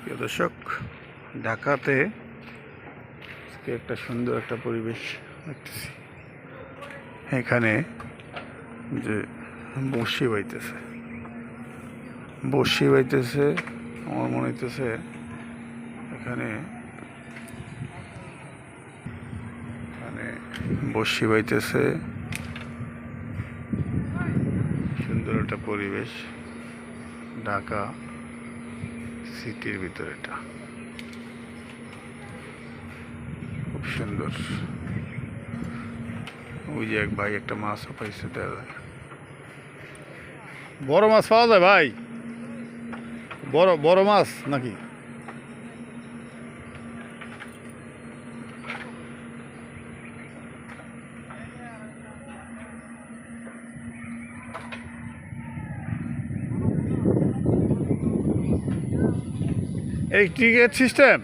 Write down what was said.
প্রিয় দর্শক, ঢাকাতে আজকে একটা সুন্দর একটা পরিবেশ দেখতেছি। এখানে যে বড়শি বাইতেছে আমার মনে হইতেছে এখানে বড়শি বাইতেছে। সুন্দর একটা পরিবেশ, ঢাকা সিটির ভিতরে এটা খুব সুন্দর। ওই যে এক ভাই একটা মাছও পাইছে, দেখা যায় বড় মাছ পাওয়া যায় ভাই, বড় বড় মাছ নাকি? এই টিকেট সিস্টেম